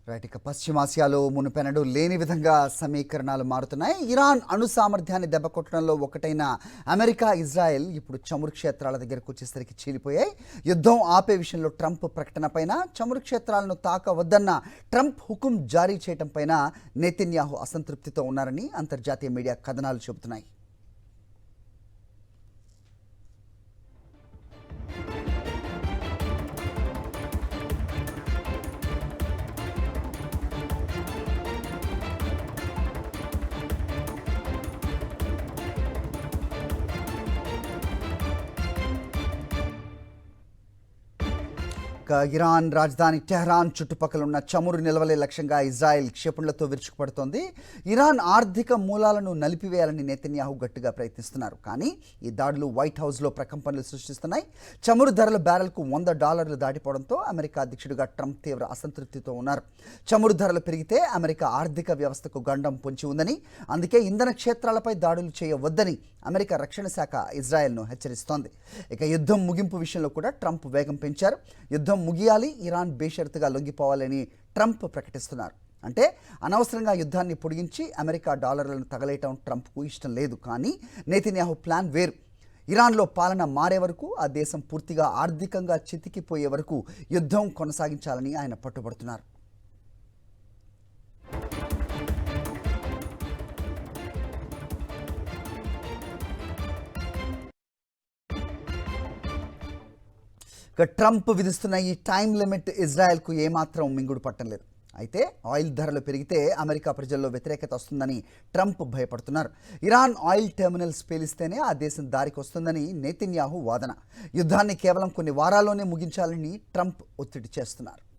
Right. ఇక పశ్చిమాసియాలో మునుపెన్నడూ లేని విధంగా సమీకరణాలు మారుతున్నాయి. ఇరాన్ అణు సామర్థ్యాన్ని దెబ్బకొట్టడంలో ఒకటైన అమెరికా, ఇజ్రాయెల్ ఇప్పుడు చమురు క్షేత్రాల దగ్గరకు వచ్చేసరికి చీలిపోయాయి. యుద్ధం ఆపే విషయంలో ట్రంప్ ప్రకటనపైన, చమురు క్షేత్రాలను తాకవద్దన్న ట్రంప్ హుకుం జారీ చేయడంపైన నెతన్యాహు అసంతృప్తితో ఉన్నారని అంతర్జాతీయ మీడియా కథనాలు చెబుతున్నాయి. ఇరాన్ రాజధాని టెహ్రాన్ చుట్టుపక్కల ఉన్న చమురు నిల్వలే లక్ష్యంగా ఇజ్రాయెల్ క్షిపణులతో విరుచుకుపడుతోంది. ఇరాన్ ఆర్థిక మూలాలను నలిపివేయాలని నెతన్యాహు గట్టిగా ప్రయత్నిస్తున్నారు. కానీ ఈ దాడులు వైట్ హౌస్లో ప్రకంపనలు సృష్టిస్తున్నాయి. చమురు ధరల బ్యారెల్కు $100 దాటిపోవడంతో అమెరికా అధ్యక్షుడిగా ట్రంప్ తీవ్ర అసంతృప్తితో ఉన్నారు. చమురు ధరలు పెరిగితే అమెరికా ఆర్థిక వ్యవస్థకు గండం పొంచి ఉందని, అందుకే ఇంధన క్షేత్రాలపై దాడులు చేయవద్దని అమెరికా రక్షణ శాఖ ఇజ్రాయెల్ను హెచ్చరిస్తోంది. ఇక యుద్ధం ముగింపు విషయంలో కూడా ట్రంప్ వేగం పెంచారు. యుద్ధం ముగియాలి, ఇరాన్ బేషరతుగా లొంగిపోవాలని ట్రంప్ ప్రకటిస్తున్నారు. అంటే అనవసరంగా యుద్ధాన్ని పొడిగించి అమెరికా డాలర్లను తగలేయటం ట్రంప్కు ఇష్టం లేదు. కానీ నెతన్యాహు ప్లాన్ వేరు. ఇరాన్లో పాలన మారే వరకు, ఆ దేశం పూర్తిగా ఆర్థికంగా చితికిపోయే వరకు యుద్ధం కొనసాగించాలని ఆయన పట్టుబడుతున్నారు. ట్రంప్ విధిస్తున్న ఈ టైం లిమిట్ ఇజ్రాయెల్కు ఏమాత్రం మింగుడు పట్టలేదు. అయితే ఆయిల్ ధరలు పెరిగితే అమెరికా ప్రజల్లో వ్యతిరేకత వస్తుందని ట్రంప్ భయపడుతున్నారు. ఇరాన్ ఆయిల్ టెర్మినల్స్ పేలిస్తేనే ఆ దేశం దారికి వస్తుందని నెతన్యాహు వాదన. యుద్ధాన్ని కేవలం కొన్ని వారాల్లోనే ముగించాలని ట్రంప్ ఒత్తిడి చేస్తున్నారు.